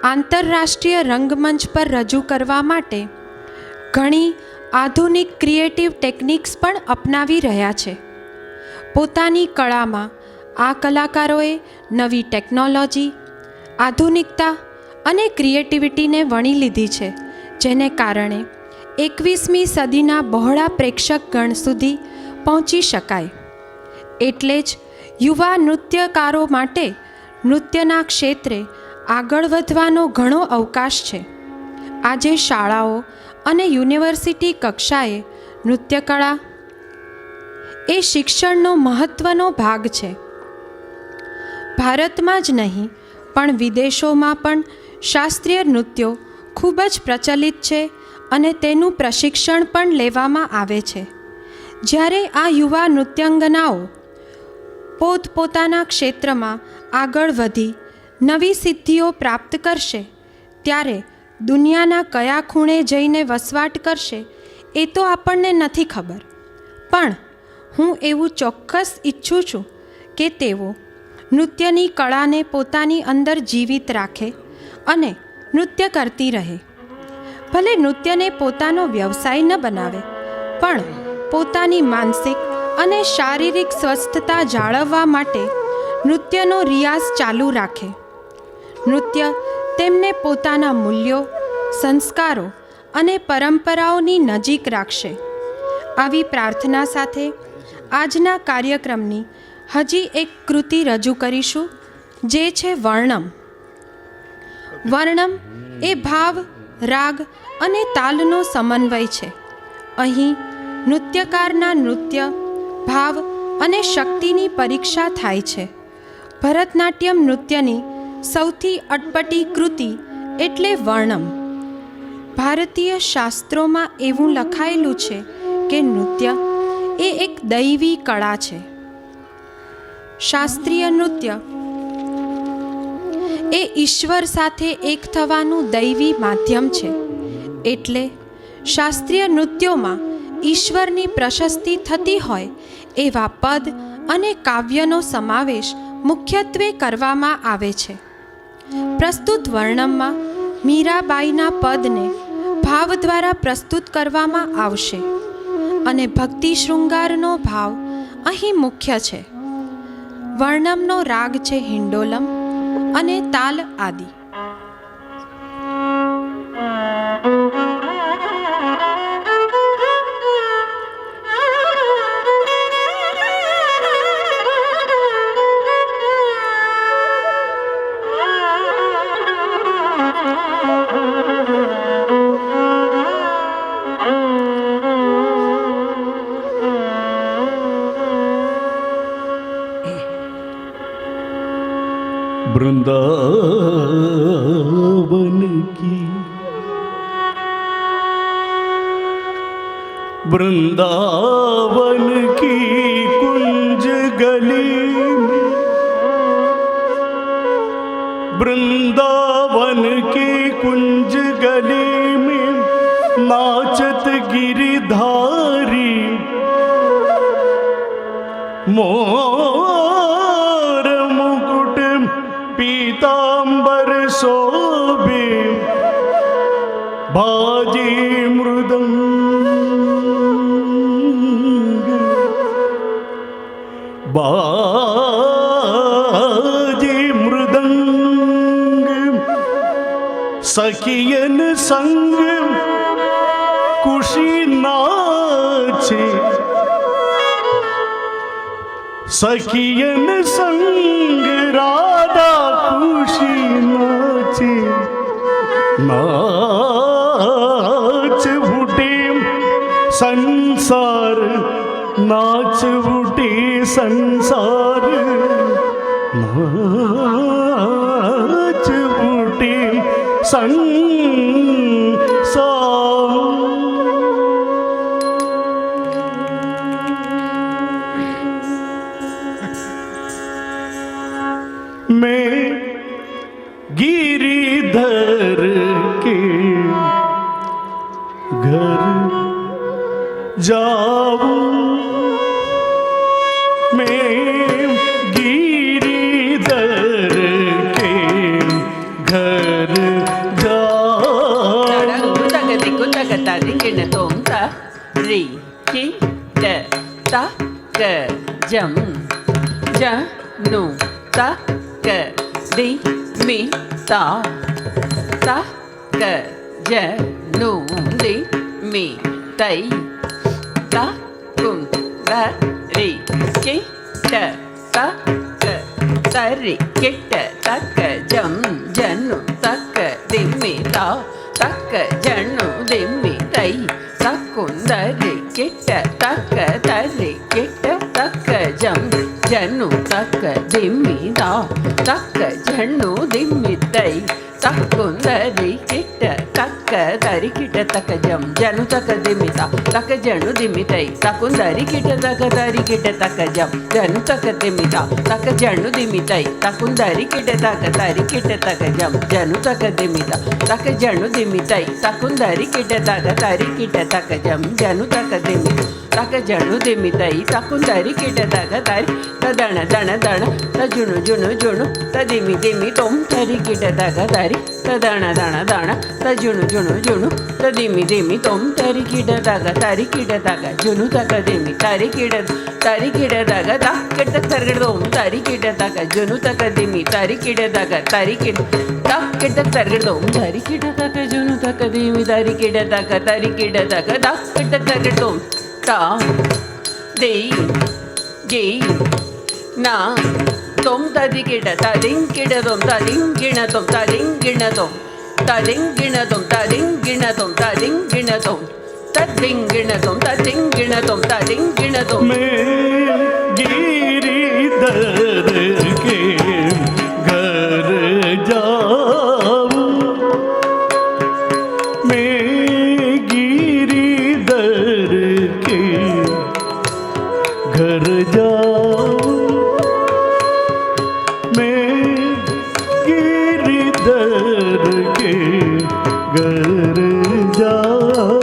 આંતરરાષ્ટ્રીય રંગમંચ પર રજૂ કરવા માટે ઘણી આધુનિક ક્રિએટિવ ટેકનિક્સ પણ અપનાવી રહ્યા છે. પોતાની કળામાં આ કલાકારોએ નવી ટેકનોલોજી, આધુનિકતા અને ક્રિએટિવિટીને વણી લીધી છે, જેને કારણે 21મી સદીના બહોળા પ્રેક્ષકગણ સુધી પહોંચી શકાય. એટલે જ યુવા નૃત્યકારો માટે નૃત્યના ક્ષેત્રે આગળ વધવાનો ઘણો અવકાશ છે. આજે શાળાઓ અને યુનિવર્સિટી કક્ષાએ નૃત્યકળા એ શિક્ષણનો મહત્ત્વનો ભાગ છે. ભારતમાં જ નહીં પણ વિદેશોમાં પણ શાસ્ત્રીય નૃત્યો ખૂબ જ પ્રચલિત છે અને તેનું પ્રશિક્ષણ પણ લેવામાં આવે છે. જ્યારે આ યુવા નૃત્યાંગનાઓ પોતપોતાના ક્ષેત્રમાં આગળ વધી નવી સિદ્ધિઓ પ્રાપ્ત કરશે ત્યારે દુનિયાના કયા ખૂણે જઈને વસવાટ કરશે એ તો આપણને નથી ખબર, પણ હું એવું ચોક્કસ ઈચ્છું છું કે તેઓ નૃત્યની કળાને પોતાની અંદર જીવિત રાખે અને નૃત્ય કરતી રહે. ભલે નૃત્યને પોતાનો વ્યવસાય ન બનાવે, પણ પોતાની માનસિક અને શારીરિક સ્વસ્થતા જાળવવા માટે નૃત્યનો રિયાઝ ચાલુ રાખે. નૃત્ય તેમને પોતાના મૂલ્યો, સંસ્કારો અને પરંપરાઓની નજીક રાખશે. આવી પ્રાર્થના સાથે આજના કાર્યક્રમની હજી એક કૃતિ રજૂ કરીશું, જે છે વર્ણમ. વર્ણમ એ ભાવ, રાગ અને તાલનો સમન્વય છે. અહીં નૃત્યકારના નૃત્ય, ભાવ અને શક્તિની પરીક્ષા થાય છે. ભરતનાટ્યમ નૃત્યની સૌથી અટપટી કૃતિ એટલે વર્ણમ. ભારતીય શાસ્ત્રોમાં એવું લખાયેલું છે કે નૃત્ય એ એક દૈવી કળા છે. શાસ્ત્રીય નૃત્ય એ ઈશ્વર સાથે એક થવાનું દૈવી માધ્યમ છે. એટલે શાસ્ત્રીય નૃત્યોમાં ઈશ્વરની પ્રશસ્તિ થતી હોય એવા પદ અને કાવ્યનો સમાવેશ મુખ્યત્વે કરવામાં આવે છે. પ્રસ્તુત વર્ણમમાં મીરાબાઈના પદને ભાવ દ્વારા પ્રસ્તુત કરવામાં આવશે અને ભક્તિ શૃંગારનો ભાવ અહીં મુખ્ય છે. વર્ણમનો રાગ છે હિંડોલમ અને તાલ આદિ. वृंदावन की कुंज गली, वृंदावन की कुंज गली में नाचत गिरिधारी, मोर मुकुट पीतांबर शोभे, बाजी मृदंग, बाजी मृदंग, सखियन संग खुशी नाचे, सखियन संग राधा खुशी नाचे, नाच उठे संसार, नाच उठे संसार, नाच उठे संसार। मैं गिरिधर के घर जाऊं, मैं गिरिधर के घर जाऊं। री की द ता क जम ज नु ता क दी मी ता क ज नु दी ದಿಮ್ಮಿ ತೈ ತ ಕುಂ ದ ರಿ ಕಿ ಟ ತ ಕ ತರಿ ಕಿಟ್ಟ ತಕ್ಕ ಜಂ ಜನ್ನು ತಕ್ಕ ದಿಮ್ಮಿ ತ ತಕ್ಕ ಜಣ್ಣು ದಿಮ್ಮಿ ತೈ ತಕ್ಕುಂದರಿ ಕಿಟ್ಟ ತಕ್ಕ ತರಿ ಕಿಟ್ಟ ತಕ್ಕ ಜಂ ಜನ್ನು ತಕ್ಕ ದಿಮ್ಮಿ ತ ತಕ್ಕ ಜಣ್ಣು ದಿಮ್ಮಿ ತೈ ತಕ್ಕುಂದರಿ ಕಿಟ್ಟ ತಕ್ಕ ತರಿ ಕಿಟ್ಟ ತಕ್ಕ ಜಂ ಜನು ತಕ್ಕ ದಿಮ್ಮಿ ತ ತಕ್ಕ ಜಣ್ಣು ದಿಮ್ಮಿ ತೈ ತಕ್ಕುಂದರಿ ಕಿಟ್ಟ ತಕ್ಕ ತರಿ ಕಿಟ್ಟ ತಕ್ಕ ಜಂ ಜನು ತಕ್ಕ ದಿಮ್ಮಿ ತ ತಕ್ಕ ಜಣ್ಣು ದಿಮ್ಮಿ ತೈ ತಕ್ಕುಂದರಿ ಕಿಟ್ಟ ತಕ್ಕ ತರಿ ಕಿಟ್ಟ ತಕ್ಕ ಜಂ ಜನು ತಕ್ಕ ದಿಮ್ಮಿ ತ ತಕ್ಕ ಜಣ್ಣು ದಿಮ್ಮಿ ತೈ ತಕ್ಕುಂದರಿ ಕಿಟ್ಟ ತಕ್ಕ ತರಿ ಕಿಟ್ಟ ತಕ್ಕ ಜಂ ಜನು ತಕ್ಕ ದಿಮ್ಮಿ ತಕ್ಕ ಜಣ್ಣು ದಿಮ್ಮಿ ತೈ ತಕ್ಕುಂದರಿ ಕಿಟ್ಟ ತಕ್ಕ ತರಿ ತದಣ ದಣ ದಣ ತಜುಣು ಜುಣು ಜುಣು ತದಿಮಿ ದಿಮ್ಮಿ ತೊಂ ತರಿ ಕಿಟ್ಟ ತಕ್ಕ ತರಿ ತದಣ ದಣ ದಣ ತಜುಣು ಜುಣು ಜುಣು ತದಿಮಿ ದಿಮ್ಮಿ ತೊಂ ತರಿ ಕಿಟ್ಟ ತಕ್ಕ ತರಿ ಕಿಟ್ಟ ತಕ್ಕ ಜುನು ತಕ್ಕ ದಿಮ್ಮಿ ತರಿ ಕಿಡ ತಗ ತ ಕಿಟ್ಟ ತರ್ಗಡೋಂ ತರಿ ಕಿಟ್ಟ ತಕ್ಕ ಜುನು ತಕ್ಕ ದಿಮ್ಮಿ ತರಿ ಕಿಡ ತಗ ತರಿ ಕಿಡ ತ ಕಿಟ್ಟ ತರ್ಗಡೋಂ ತರಿ ಕಿಟ್ಟ ತಕ್ಕ ಜುನು ತಕ್ಕ ದಿಮ್ಮಿ ತರಿ ಕಿಡ ತಕ್ಕ ತರಿ ಕಿಡ ತಕ್ಕ ತ ಕಿಟ್ಟ ತರ್ಗಡೋಂ ತ ದೇ ಗೆ ನಾ ತೊಂ ತದಿ ಕಿಡ ತದಿಂಗ್ ಕಿಡದೊಂ ತದಿಂಗ್ ಗಿಣದೊಂ ತದಿಂಗ್ ಗಿಣದೊಂ ತದಿಂಗ್ ಗಿಣದೊಂ ತದಿಂಗ್ ಗಿಣದೊಂ ತದಿಂಗ್ ಗಿಣದೊಂ ತದಿಂಗ್ ಗಿಣದೊಂ ತದಿಂಗ್ ಗಿಣದೊಂ ತದಿಂಗ್ ಗಿಣದೊಂ मैं गिरिधर के घर जाऊं मैं गिरिधर के घर जाऊं मैं गिरिधर के घर जाऊं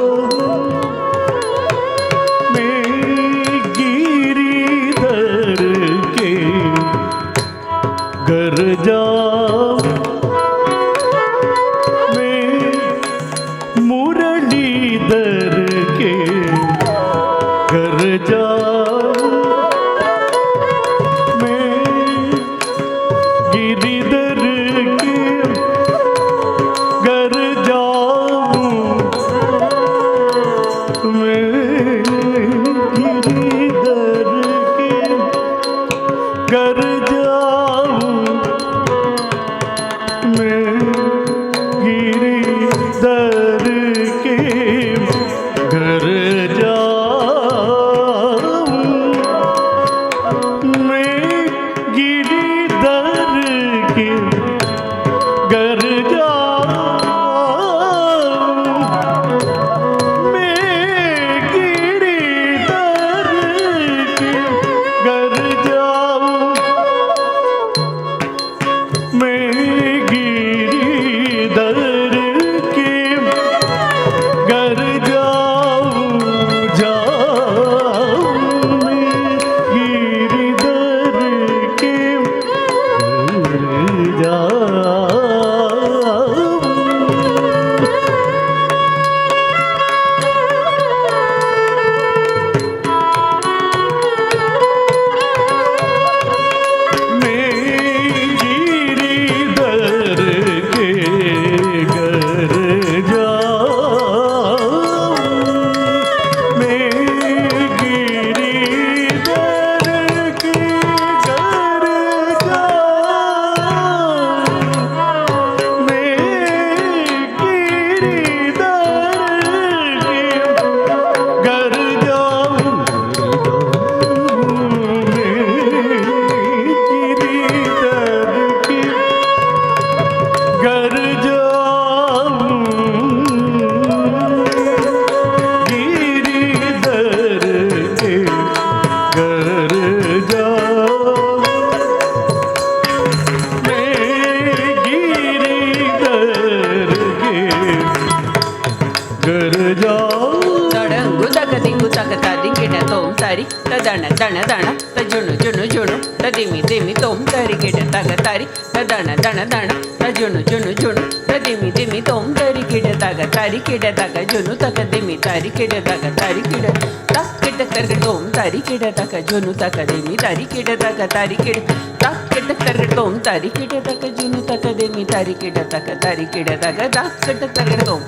घर जाऊं मैं मुरलीधर के घर जाऊं मैं गिरिधर के घर जाऊं मैं गिरिधर के घर जाऊं मैं गिरिधर के घर जाऊं मैं गिरिधर के घर जाऊं मैं गिरिधर के घर जाऊं मैं गिरिधर के घर जाऊं मैं गिरिधर के घर जाऊं मैं गिरिधर के घर जाऊं मैं गिरिधर के घर जाऊं मैं गिरिधर के घर जाऊं घर जाऊं गिरिधर के घर जाऊं मैं गिरिधर के घर जाऊं ತಡಂಗು ತಗ ದಿಂಗು ತಗ ತದಿ ಗಿಡ ತೋಂ ತರಿ ತದಣ ದಣ ದಣ ತಜುಣು ಜುಣು ಜುಣು ತದಿಮಿ ದಿಮಿ ತೋಂ ತರಿ ಗಿಡ ತಗ ತರಿ ತದಣ ದಣ ದಣ ತಜುಣು ಜುಣು ಜುಣು ತದಿಮಿ ದಿಮಿ ತೋಂ ತರಿ ಗಿಡ ತಗ ತರಿ ಗಿಡ ತಗ ಜುನು ತಗ ದಿಮಿ ತರಿ ಗಿಡ ತಗ ತರಿ ಗಿಡ ತಕ್ ಗಿಡ ತರ್ಗ ತೋಂ ತರಿ ಗಿಡ ತಗ ಜುನು ತಗ ದಿಮಿ ತರಿ ಗಿಡ ತಗ ತರಿ ಗಿಡ ತಕ್ ಗಿಡ ತರ್ಗ ತೋಂ ತರಿ ಗಿಡ ತಗ ಜುನು ತಗ ದಿಮಿ ತರಿ ಗಿಡ ತಗ ತರಿ ಗಿಡ ತಗ ತಕ್ ಗಿಡ ತರ್ಗ ತೋಂ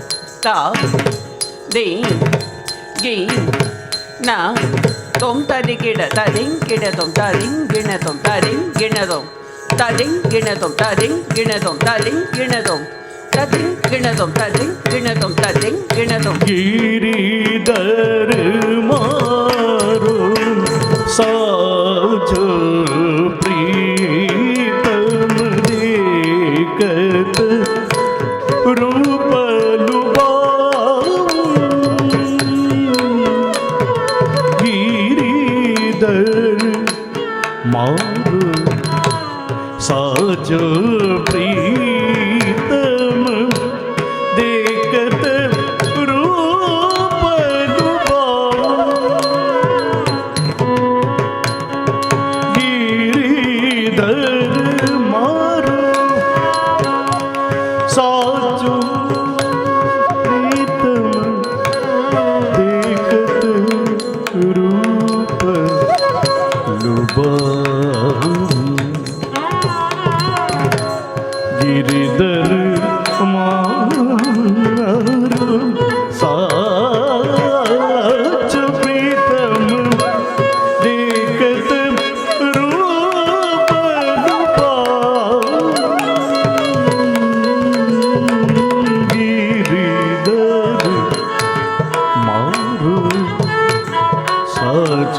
ತಾ ದಿ ಗಿ ನ ತೊಂ ತದಿ ಗಿಡ ತದಿಂಗ್ ಗಿಡ ತೊಂ ತದಿಂಗ್ ಗಿಣ ತೊಂ ತದಿಂಗ್ ಗಿಣ ತೊಂ ತದಿಂಗ್ ಗಿಣ ತೊಂ ತದಿಂಗ್ ಗಿಣ ತೊಂ ತದಿಂಗ್ ಗಿಣ ತೊಂ ತದಿಂಗ್ ಗಿಣ ತೊಂ ತದಿಂಗ್ ಗಿಣ ತೊಂ ತದಿಂಗ್ ಗಿಣ ತೊಂ गिरिधर मारो साज प्रीतम देखत रूप लुभाऊं गिरिधर मारो साज प्रीतम देखत रूप लुभाऊं गिरिधर मारो साजो प्रीतम देखत रूप लुभाऊं गिरिधर मारो साज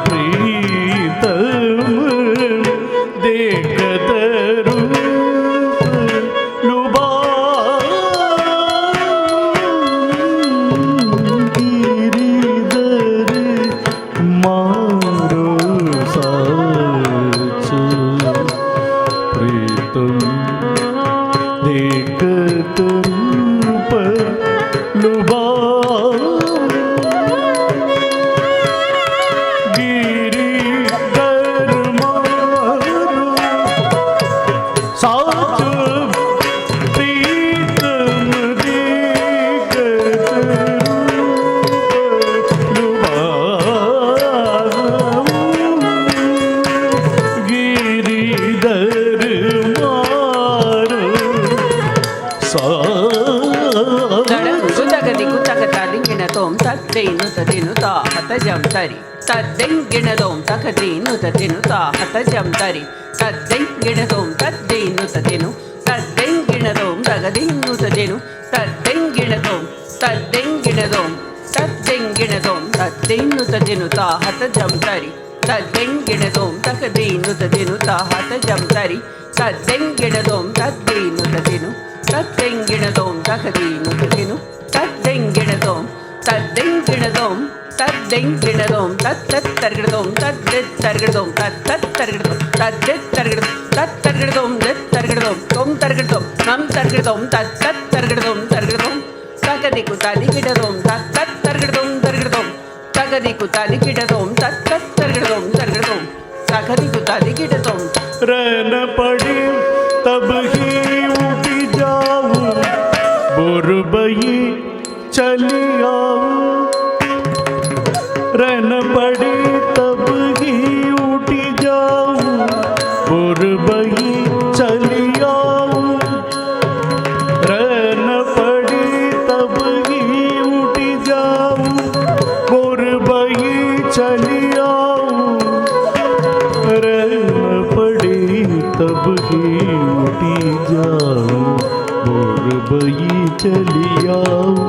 प्रीतम देखत रूप लुभाऊं गिरिधर मारो साज प्रीतम देखत रूप ತದ್ದೆಂಗಿಣದೋಂ ತಕದೀನು ತದೆನು ತಾಹತ ಜಂತರಿ ತದ್ದೆಂಗಿಣದೋಂ ತದ್ದೇನು ತದೆನು ತದ್ದೆಂಗಿಣದೋಂ ತಗದೀನು ತದೆನು ತದ್ದೆಂಗಿಣದೋಂ ತದ್ದೆಂಗಿಣದೋಂ ತದ್ದೆಂಗಿಣದೋಂ ತದ್ದೇನು ತದೆನು ತಾಹತ ಜಂತರಿ ತದ್ದೆಂಗಿಣದೋಂ ತಕದೀನು ತದೆನು ತಾಹತ ಜಂತರಿ ತದ್ದೆಂಗಿಣದೋಂ ತದ್ದೇನು ತದೆನು ತದ್ದೆಂಗಿಣದೋಂ ತಕದೀನು ತದೆನು ತದ್ದೆಂಗಿಣದೋಂ ತದ್ದೆಂಗಿಣದೋಂ ತದ್ದೆಂಗಿಣದೋಂ ತತ್ತತ್ತರ್ಗಿಡದೋಂ ತದ್ದೆತ್ತರ್ಗಿಡದೋಂ ತತ್ತತ್ತರ್ಗಿಡದೋಂ ತದ್ದೆತ್ತರ್ಗಿಡದೋಂ ತತ್ತರ್ಗಿಡದೋಂ ದೆತ್ತರ್ಗಿಡದೋಂ ತೊಂ ತರ್ಗಿಡದೋಂ ನಂ ತರ್ಗಿಡದೋಂ ತತ್ತತ್ತರ್ಗಿಡದೋಂ ತರ್ಗಿಡದೋಂ ತಗದಿಕು ತದಿಗಿಡದೋಂ ತತ್ತತ್ತರ್ಗಿಡದೋಂ ತರ್ಗಿಡದೋಂ ತಗದಿಕು ತದಿಗಿಡದೋಂ ತತ್ತತ್ತರ್ಗಿಡದೋಂ ತರ್ಗಿಡದೋಂ ತಗದಿಕು ತದಿಗಿಡದೋಂ रन पड़े तब ही उठ जाऊं बुरबई चली आऊं रन पड़े तब ही उठ जाऊं बुरबई चली आऊं रन पड़े तब ही उठ जाऊं बुरबई चली आऊं रन पड़े तब ही उठी जाऊं बुरबई चली आऊं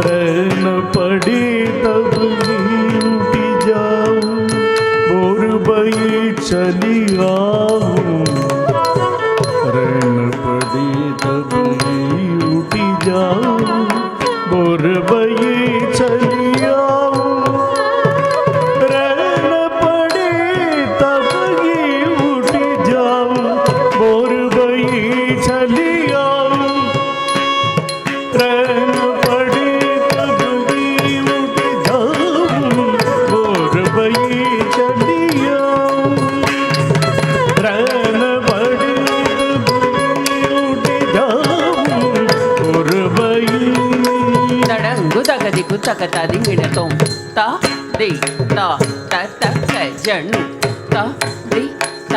रन पड़े तब ही उठी जाऊं बुरबई चली आऊं रन पड़े तब ही उठी जाऊं बुरबई चली आऊं रन पड़े तब ही उठ जाऊं बुरबई चली आऊं रन पड़े तब ही उठ जाऊं बुरबई चली आऊं रन पड़े तब ही उठ जाऊं बुरबई ತಡಂಗು ತಗದಿಕು ತಕತಾದಿ ಗಿಡತೋಂ ತ ದಿ ತ ತ ತ ಕ ಜಣ್ಣು ತ ದಿ ತ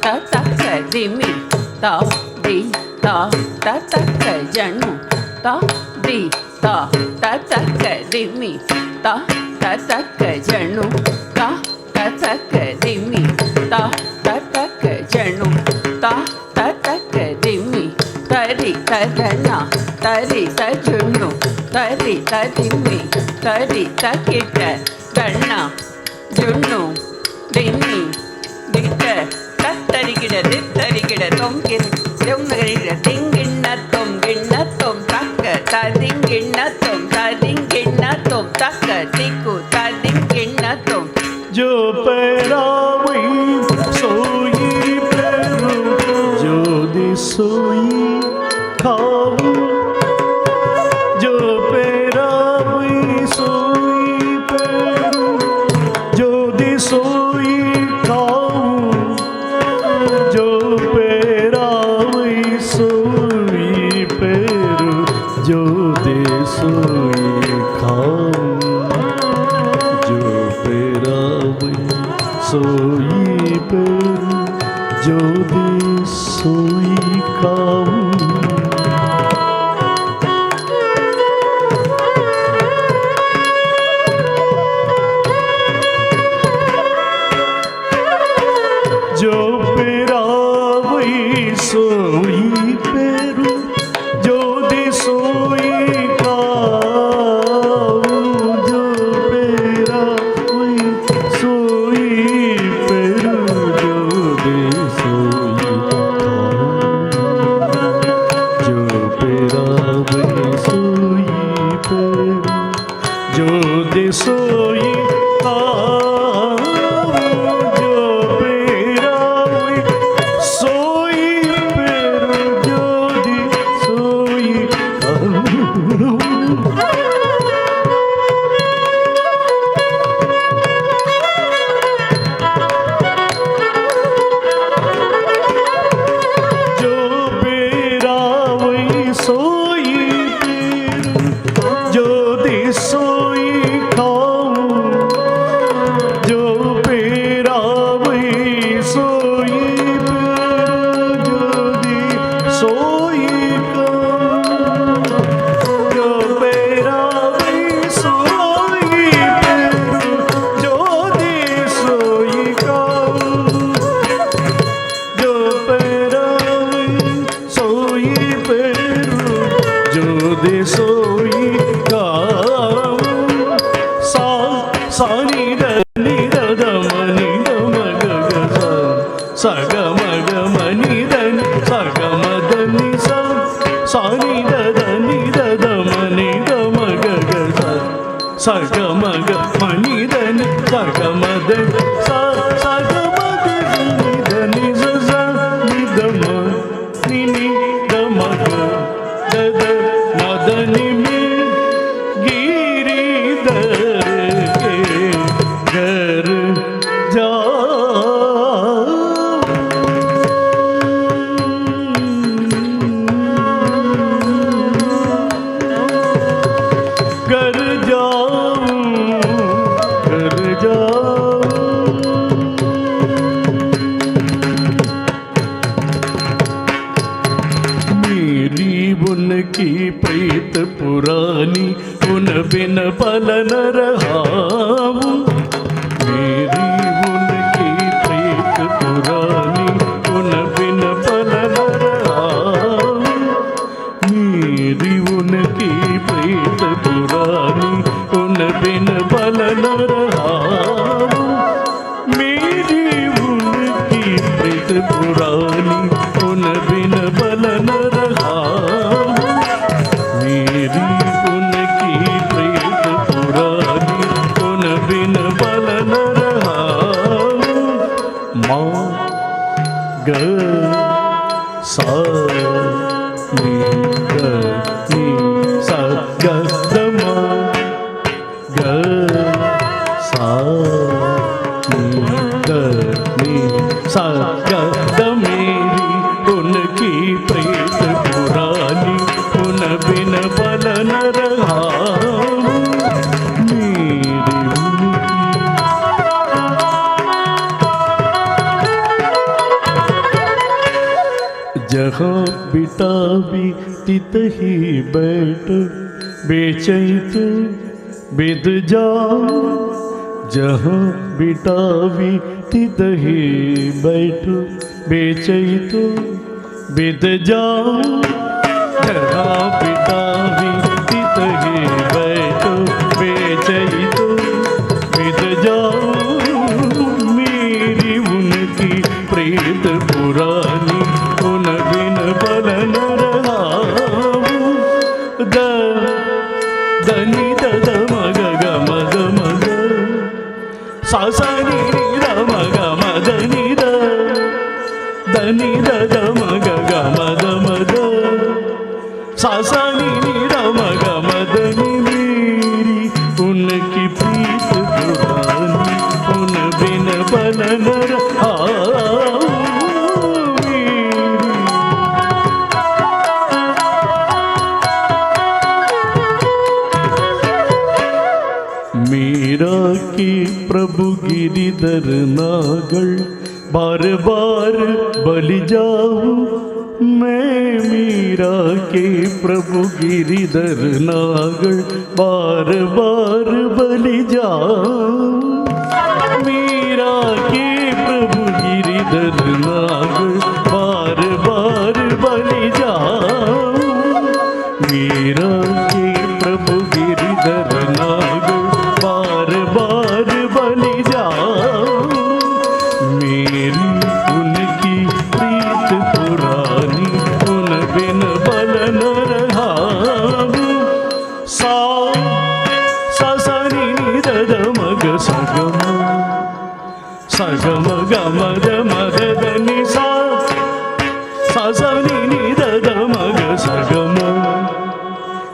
ತ ತ ಕ ದಿಮಿ ತ ದಿ ತ ತ ತ ಕ ಜಣ್ಣು ತ ದಿ ತ ता तक दिमी ता तक जणु ता तक दिमी ता तक जणु ता तक दिमी तरी तदना तरी तजुनु तरी तदिमी तरी तकिट दण्ಣ ಜುಣ್ಣು ದಿನ್ನಿ ದಿಟ್ಟ ತತ್ತರಿಗಿಡ ದಿತ್ತರಿಗಿಡ ತೊಂಗಿಡ ದೊಂಗರಿಗಿಡ ತಿಂಗಿಣ್ಣ ತೊಂ ತಕ್ಕ ತದಿಂಗಿಣ್ಣ ತೊಂ ತಕ್ಕ ತಿಕ್ಕು ತದಿಂಗಿಣ್ಣ ತೊಂ जो पैरावी सोई पैरू जो दे सोई खाऊं जो पैरावी सोई पैरू जो दे सोई खाऊं जो पैरावी सोई पैरू जो दे सोई खाऊं जो पैरावी सोई पैरू जो दे सोई खाऊं जो पैरावी सोई पैरू जो दे सोई खाऊं जो पैरावी सोई पैरू जो दे सोई खाऊं जो पैरावी सोई पैरू जो दे सोई ಸಗಮಗ ಮನಿದನ ಸಗಮದ ಸಗಮದ ನಿಧನಿ ಸಸ ನಿಧಮ ನಿನಿ ಗಮಗ ದದ ನದನಿ ಮೇ ಗಿರಿಧರ के घर जा की प्रीत पुरानी उन बिन पल न रहाऊं मेरी उनकी प्रीत पुरानी उन बिन पल न रहाऊं मेरी उनकी प्रीत पुरानी उन बिन पल न रहाऊं मेरी उनकी प्रीत पुरानी उन बिन पल न रहाऊं मेरी उनकी प्रीत पुरानी उन बिन पल न रहाऊं माँ ग सा नी ग नी सा ग द मा ग सा नी ग नी सा ग द मेरी उनकी प्रीत पुरानी उन बिन पल न रहाऊं मेरी उनकी जहाँ बितावी तित ही बैठ बेचैं तो बिद जाओ, जहाँ बिटावी तितही बैठो। बेचैं तो बिद जाओ, जहाँ बिटावी तितही बैठो। बेचैं तो बिद जाओ, मेरी उनकी प्रीत पुरानी, उन बिन पल न रहाऊं। धनी दद मग ग मद मद, सा सा नि रि द मग मद नि द, धनी दद मग ग मद मद, सा सा नि रि द मग मद नि। मेरी उनकी प्रीत पुरानी, उन बिन पल न रहाऊं। मीरा की प्रभु गिरिधर नागल, बार बार बलि जाऊं मैं। मीरा के प्रभु गिरिधर नागल, बार बार बलि जाऊं। मीरा के प्रभु गिरिधर नागल, बार बार बलि जाऊं। मीरा के प्रभु गिरिधर नागल, बार बार बलि जाऊं। मेरी उनकी प्रीत पुरानी, उन बिन बल न रहाऊं। सा सा सा नि नि द द मग सा ग म, सा ग म ग म द म द द नि सा, सा सा नि नि द द मग सा ग म,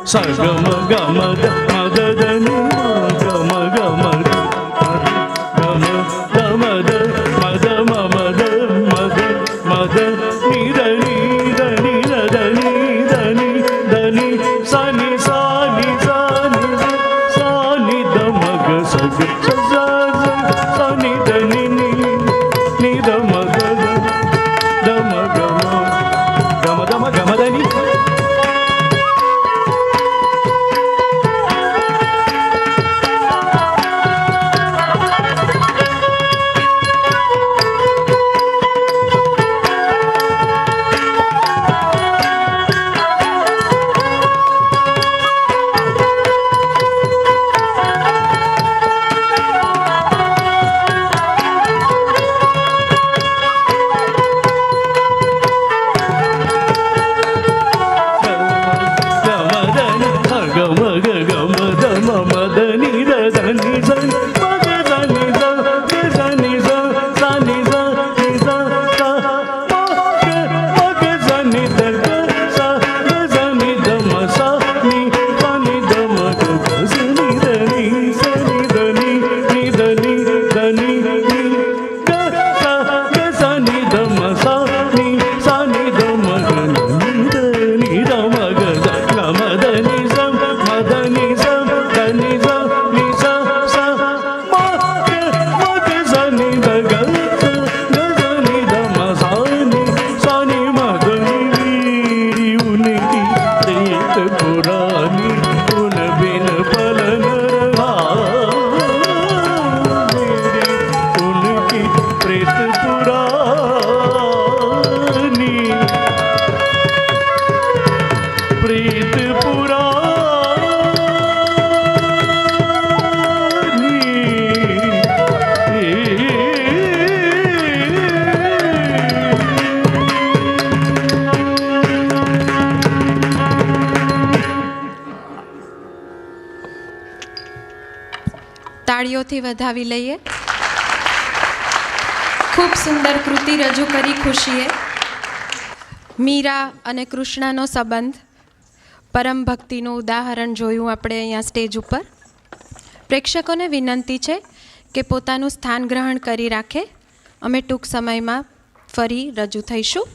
सा ग म ग म द म द द नि ग म ग म द ग म द म द म द म म द म द म द नि द नि द नि द द नि द नि द नि सा नि सा नि सा नि सा नि द म ग सा ग सा सा सा नि द नि नि नि द म ग द म ग म ग म द म ग म द नि। તાળીઓથી વધાવી લઈએ. ખૂબ સુંદર કૃતિ રજૂ કરી ખુશીએ. મીરા અને કૃષ્ણનો સંબંધ, પરમ ભક્તિનું ઉદાહરણ જોયું આપણે અહીંયા સ્ટેજ ઉપર. પ્રેક્ષકોને વિનંતી છે કે પોતાનું સ્થાન ગ્રહણ કરી રાખે. અમે ટૂંક સમયમાં ફરી રજૂ થઈશું.